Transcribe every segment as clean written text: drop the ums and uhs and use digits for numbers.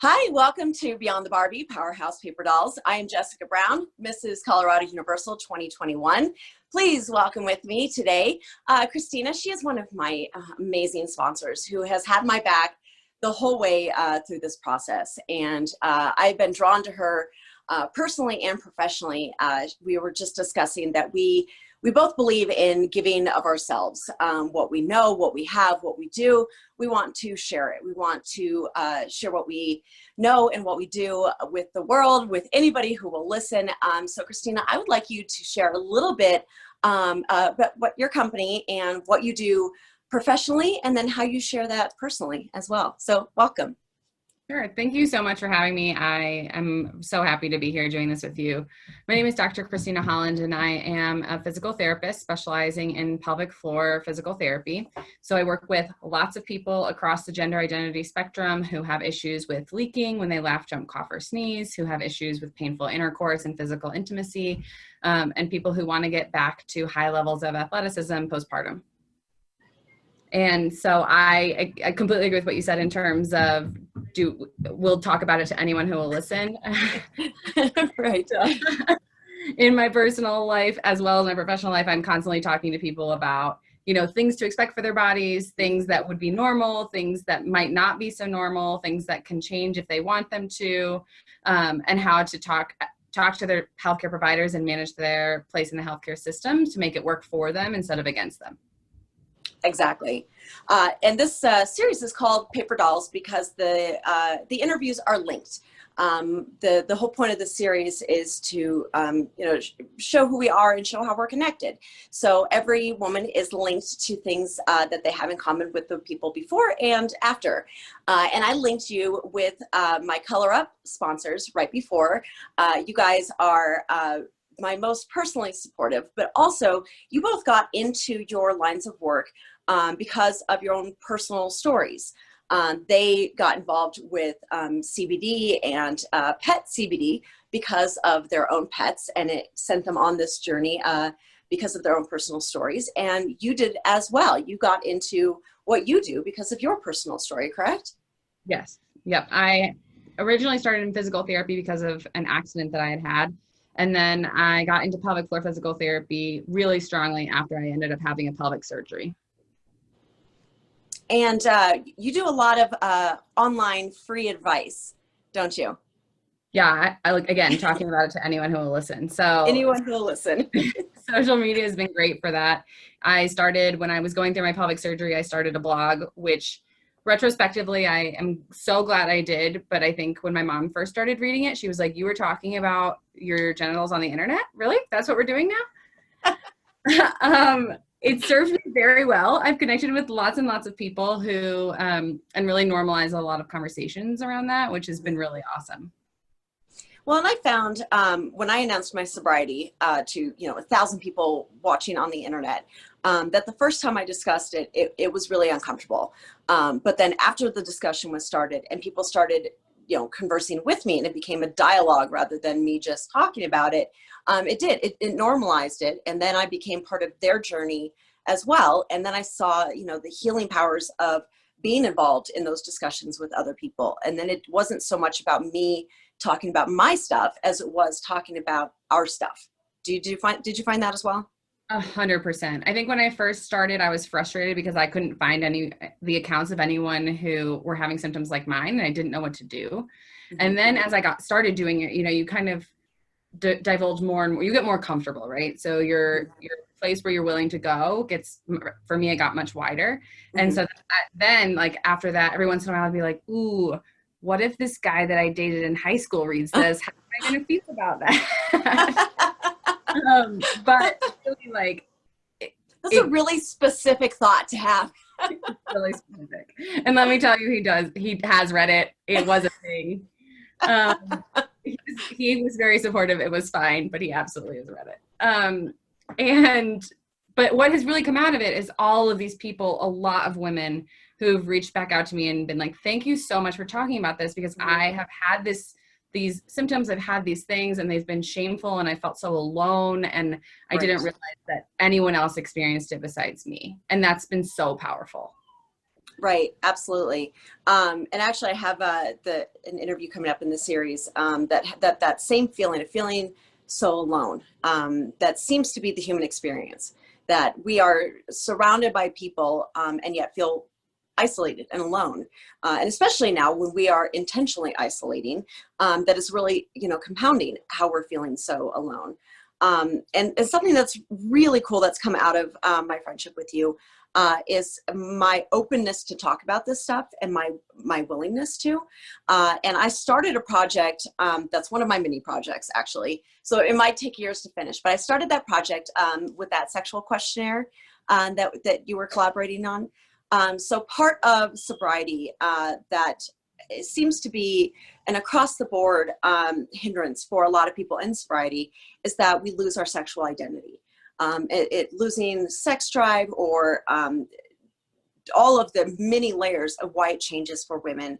Hi, welcome to Beyond the Barbie, Powerhouse Paper Dolls. I am Jessica Brown, Mrs. Colorado Universal 2021. Please welcome with me today, Krystyna. She is one of my amazing sponsors who has had my back the whole way through this process. And I've been drawn to her personally and professionally. We were just discussing that we both believe in giving of ourselves, what we know, what we have, what we do. We want to share it. We want to share what we know and what we do with the world, with anybody who will listen. So Krystyna, I would like you to share a little bit about what your company and what you do professionally, and then how you share that personally as well. So welcome. Sure. Thank you so much for having me. I am so happy to be here doing this with you. My name is Dr. Krystyna Holland, and I am a physical therapist specializing in pelvic floor physical therapy. So I work with lots of people across the gender identity spectrum who have issues with leaking when they laugh, jump, cough, or sneeze, who have issues with painful intercourse and physical intimacy, and people who want to get back to high levels of athleticism postpartum. And so I completely agree with what you said in terms of we'll talk about it to anyone who will listen. Right. In my personal life, as well as my professional life, I'm constantly talking to people about, things to expect for their bodies, things that would be normal, things that might not be so normal, things that can change if they want them to, and how to talk to their healthcare providers and manage their place in the healthcare system to make it work for them instead of against them. Exactly. And this series is called Paper Dolls because the interviews are linked. The whole point of the series is to show who we are and show how we're connected. So every woman is linked to things that they have in common with the people before and after. And I linked you with my Color Up sponsors right before. You guys are my most personally supportive, but also you both got into your lines of work because of your own personal stories. They got involved with CBD and pet CBD because of their own pets, and it sent them on this journey because of their own personal stories. And you did as well. You got into what you do because of your personal story, correct? Yes. Yep. I originally started in physical therapy because of an accident that I had had. And then I got into pelvic floor physical therapy really strongly after I ended up having a pelvic surgery. And you do a lot of online free advice, don't you? Yeah, I like, again, talking about it to anyone who will listen. So anyone who will listen. Social media has been great for that. I started, when I was going through my pelvic surgery, I started a blog, which retrospectively, I am so glad I did. But I think when my mom first started reading it, she was like, you were talking about your genitals on the internet? Really? That's what we're doing now? It served me very well. I've connected with lots and lots of people who, and really normalize a lot of conversations around that, which has been really awesome. Well, and I found when I announced my sobriety to 1,000 people watching on the internet, that the first time I discussed it, it was really uncomfortable. But then after the discussion was started and people started, conversing with me, and it became a dialogue rather than me just talking about it, it normalized it. And then I became part of their journey as well. And then I saw, the healing powers of being involved in those discussions with other people. And then it wasn't so much about me talking about my stuff as it was talking about our stuff. Did you find that as well? 100%. I think when I first started, I was frustrated because I couldn't find the accounts of anyone who were having symptoms like mine, and I didn't know what to do. Mm-hmm. And then as I started doing it, you kind of divulge more and more, you get more comfortable, right? So your place where you're willing to go gets, for me, it got much wider. Mm-hmm. And so then like after that, every once in a while I'd be like, ooh, what if this guy that I dated in high school reads this? How am I going to feel about that? But really, like, that's a really specific thought to have. Really specific. And let me tell you, he has read it. It was a thing. He was very supportive. It was fine, but he absolutely has read it. But what has really come out of it is all of these people, a lot of women who've reached back out to me and been like, thank you so much for talking about this, because I have had these symptoms, I've had these things, and they've been shameful, and I felt so alone, and I didn't realize that anyone else experienced it besides me. And that's been so powerful. Right, absolutely. And actually, I have an interview coming up in the series that same feeling of feeling so alone. That seems to be the human experience, that we are surrounded by people and yet feel isolated and alone. And especially now when we are intentionally isolating, that is really, compounding how we're feeling so alone. And something that's really cool that's come out of my friendship with you is my openness to talk about this stuff and my willingness to. And I started a project that's one of my mini projects, actually. So it might take years to finish, but I started that project with that sexual questionnaire that you were collaborating on. So part of sobriety that it seems to be an across the board hindrance for a lot of people in sobriety is that we lose our sexual identity. Losing sex drive or all of the many layers of why it changes for women,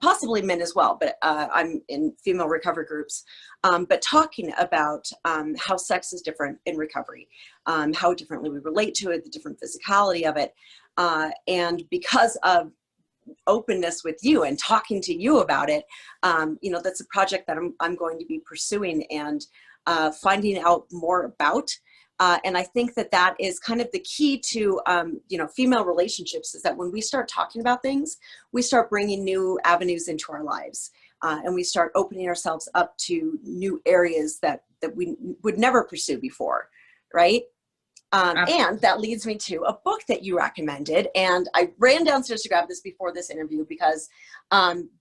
possibly men as well, but I'm in female recovery groups, but talking about how sex is different in recovery, how differently we relate to it, the different physicality of it. And because of openness with you and talking to you about it, that's a project that I'm going to be pursuing and finding out more about. And I think that is kind of the key to, female relationships, is that when we start talking about things, we start bringing new avenues into our lives. And we start opening ourselves up to new areas that we would never pursue before, right? And that leads me to a book that you recommended. And I ran downstairs to grab this before this interview because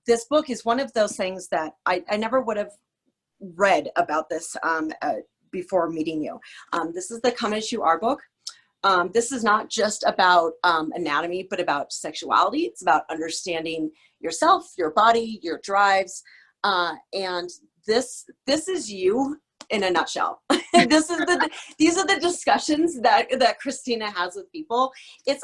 this book is one of those things that I never would have read about this before meeting you. This is the Come As You Are book. This is not just about anatomy, but about sexuality. It's about understanding yourself, your body, your drives. And this is you in a nutshell. These are the discussions that Krystyna has with people. It's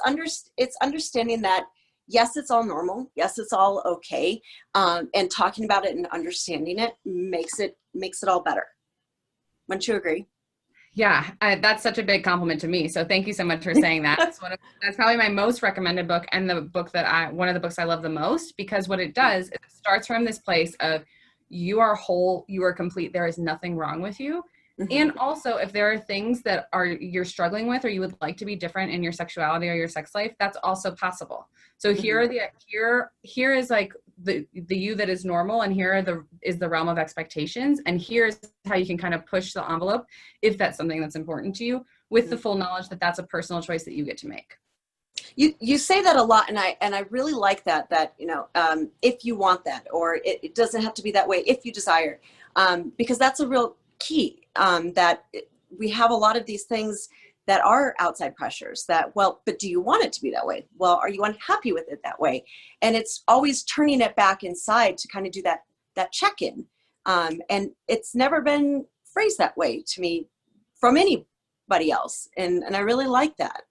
understanding that, yes, it's all normal. Yes, it's all okay. And talking about it and understanding it makes it all better. Wouldn't you agree? Yeah, that's such a big compliment to me. So thank you so much for saying that. That's probably my most recommended book, and the book one of the books I love the most, because what it does is it starts from this place of you are whole, you are complete, there is nothing wrong with you. Mm-hmm. And also, if there are things that you're struggling with, or you would like to be different in your sexuality or your sex life, that's also possible. So here is like the you that is normal, and is the realm of expectations, and here's how you can kind of push the envelope if that's something that's important to you, with the full knowledge that that's a personal choice that you get to make. You say that a lot, and I really like that if you want that, or it doesn't have to be that way if you desire, because that's a real key. That we have a lot of these things that are outside pressures but do you want it to be that way? Well, are you unhappy with it that way? And it's always turning it back inside to kind of do that check-in. And it's never been phrased that way to me from anybody else. And I really like that.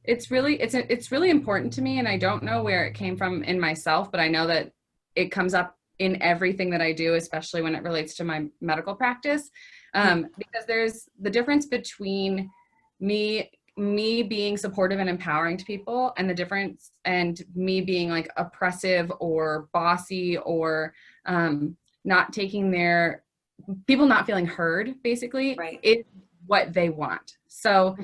It's really important to me, and I don't know where it came from in myself, but I know that it comes up in everything that I do, especially when it relates to my medical practice. Because there's the difference between me being supportive and empowering to people, and the difference, and me being like oppressive or bossy, or not taking people not feeling heard, basically, right, is what they want. So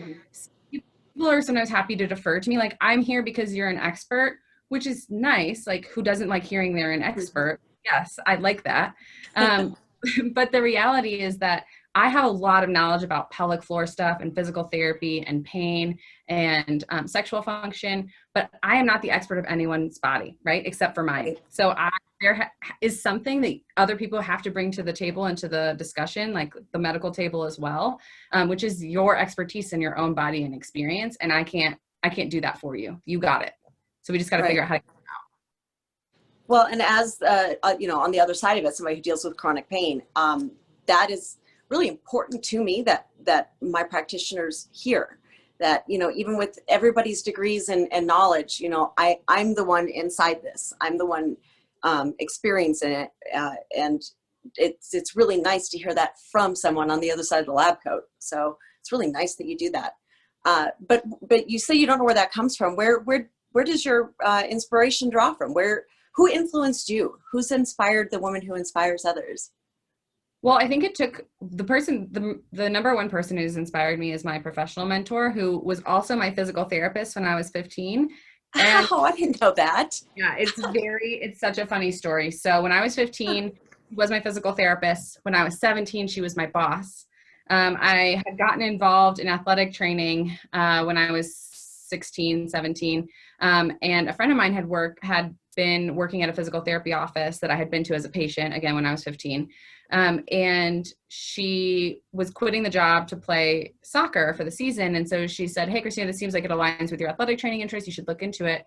people are sometimes happy to defer to me, like, I'm here because you're an expert, which is nice. Like, who doesn't like hearing they're an expert? Yes, I like that. But the reality is that I have a lot of knowledge about pelvic floor stuff and physical therapy and pain and sexual function, but I am not the expert of anyone's body, right? Except for mine. So there is something that other people have to bring to the table and to the discussion, like the medical table as well, which is your expertise in your own body and experience. And I can't do that for you. You got it. So we just got to figure out how to. Well, and as on the other side of it, somebody who deals with chronic pain, that is really important to me that my practitioners hear that, even with everybody's degrees and knowledge, I'm the one inside this. I'm the one experiencing it, and it's really nice to hear that from someone on the other side of the lab coat. So it's really nice that you do that. But you say you don't know where that comes from. Where where does your inspiration draw from? Who influenced you? Who's inspired the woman who inspires others? Well, I think it took the number one person who's inspired me is my professional mentor, who was also my physical therapist when I was 15. And oh, I didn't know that. yeah, it's such a funny story. So when I was 15, she was my physical therapist. When I was 17, she was my boss. I had gotten involved in athletic training when I was 16, 17. And a friend of mine had been working at a physical therapy office that I had been to as a patient, again, when I was 15. And she was quitting the job to play soccer for the season. And so she said, "Hey, Krystyna, this seems like it aligns with your athletic training interests. You should look into it."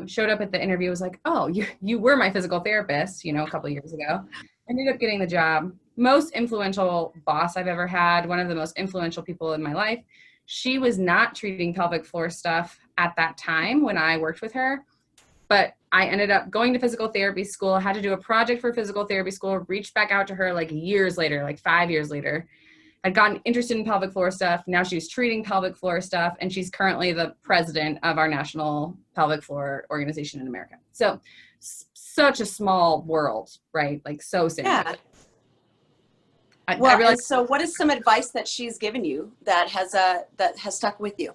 Showed up at the interview, was like, "Oh, you were my physical therapist, a couple of years ago." Ended up getting the job. Most influential boss I've ever had, one of the most influential people in my life. She was not treating pelvic floor stuff at that time when I worked with her, but I ended up going to physical therapy school, had to do a project for physical therapy school, reached back out to her like years later, like 5 years later. I'd gotten interested in pelvic floor stuff. Now she's treating pelvic floor stuff, and she's currently the president of our national pelvic floor organization in America. So such a small world, right? Like so significant. Yeah. Well, I realized, so what is some advice that she's given you that has stuck with you?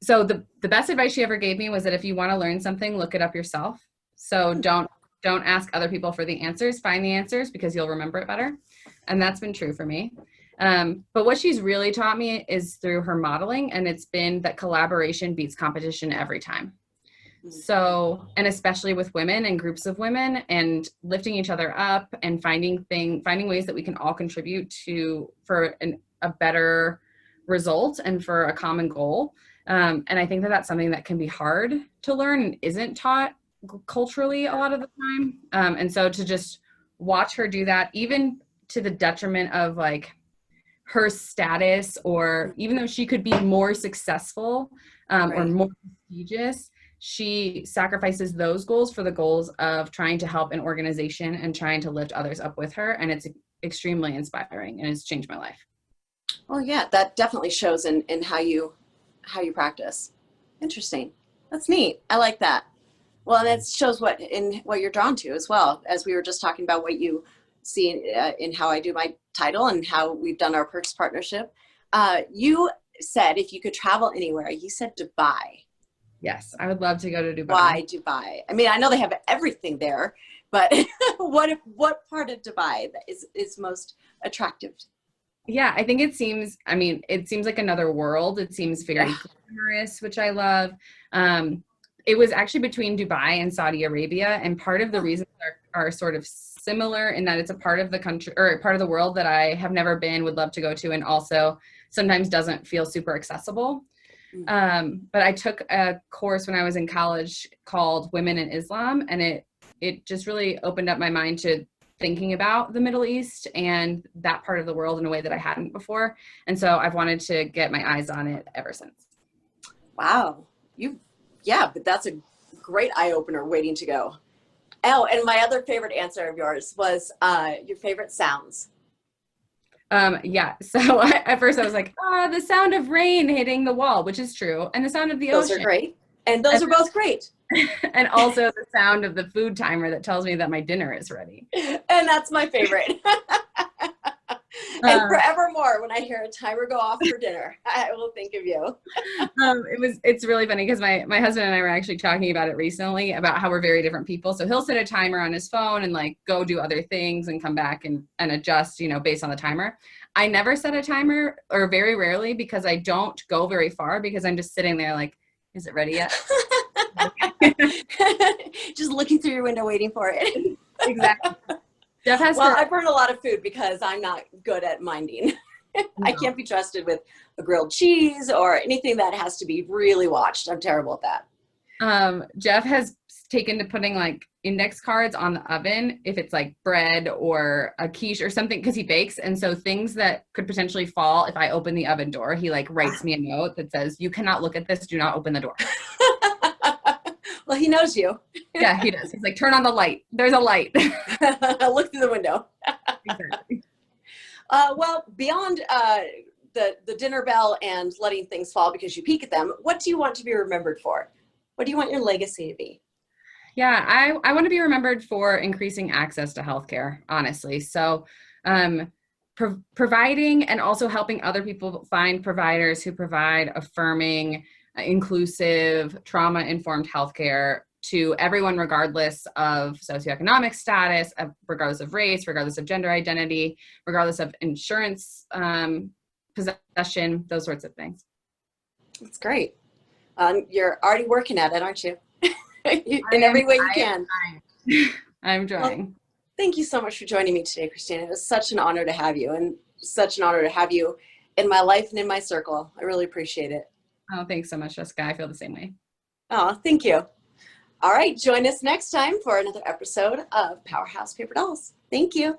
So the best advice she ever gave me was that if you want to learn something, look it up yourself. So don't ask other people for the answers, find the answers, because you'll remember it better. And that's been true for me. But what she's really taught me is through her modeling, and it's been that collaboration beats competition every time. So, and especially with women and groups of women, and lifting each other up and finding ways that we can all contribute for a better result and for a common goal. And I think that that's something that can be hard to learn and isn't taught culturally a lot of the time. And so to just watch her do that, even to the detriment of like her status, or even though she could be more successful or more prestigious, she sacrifices those goals for the goals of trying to help an organization and trying to lift others up with her. And it's extremely inspiring, and it's changed my life. Well, yeah, that definitely shows in how you practice. Interesting. That's neat. I like that. Well, and that shows what you're drawn to as well, as we were just talking about what you see in how I do my title and how we've done our Perks partnership. You said if you could travel anywhere, you said Dubai. Yes, I would love to go to Dubai. Why Dubai? I mean, I know they have everything there, but what part of Dubai is most attractive? Yeah, I think it seems like another world. It seems very glamorous, which I love. It was actually between Dubai and Saudi Arabia, and part of the reasons are sort of similar in that it's a part of the country or a part of the world that I have never been, would love to go to, and also sometimes doesn't feel super accessible. But I took a course when I was in college called Women in Islam, and it just really opened up my mind to thinking about the Middle East and that part of the world in a way that I hadn't before. And so I've wanted to get my eyes on it ever since. Wow. But that's a great eye opener waiting to go. Oh, and my other favorite answer of yours was your favorite sounds. So at first I was like, the sound of rain hitting the wall, which is true. And the sound of the ocean. Those are great. And those are both great. And also the sound of the food timer that tells me that my dinner is ready. And that's my favorite. And forevermore, when I hear a timer go off for dinner, I will think of you. It's really funny because my husband and I were actually talking about it recently, about how we're very different people. So he'll set a timer on his phone and like go do other things and come back and adjust, based on the timer. I never set a timer, or very rarely, because I don't go very far, because I'm just sitting there like, is it ready yet? Just looking through your window waiting for it. Exactly. I burn a lot of food because I'm not good at minding. No. I can't be trusted with a grilled cheese or anything that has to be really watched. I'm terrible at that. Jeff has taken to putting like index cards on the oven if it's like bread or a quiche or something, because he bakes. And so things that could potentially fall if I open the oven door, he like writes me a note that says, "You cannot look at this. Do not open the door." Well, he knows you. Yeah, he does. He's like, "Turn on the light. There's a light." Look through the window. Exactly. Well, beyond the dinner bell and letting things fall because you peek at them, what do you want to be remembered for? What do you want your legacy to be? Yeah, I want to be remembered for increasing access to healthcare, honestly. So, providing and also helping other people find providers who provide affirming, inclusive, trauma-informed healthcare to everyone, regardless of socioeconomic status, regardless of race, regardless of gender identity, regardless of insurance possession, those sorts of things. That's great. You're already working at it, aren't you? In every way you can. I'm trying. Well, thank you so much for joining me today, Krystyna. It was such an honor to have you, and such an honor to have you in my life and in my circle. I really appreciate it. Oh, thanks so much, Jessica. I feel the same way. Oh, thank you. All right, join us next time for another episode of Powerhouse Paper Dolls. Thank you.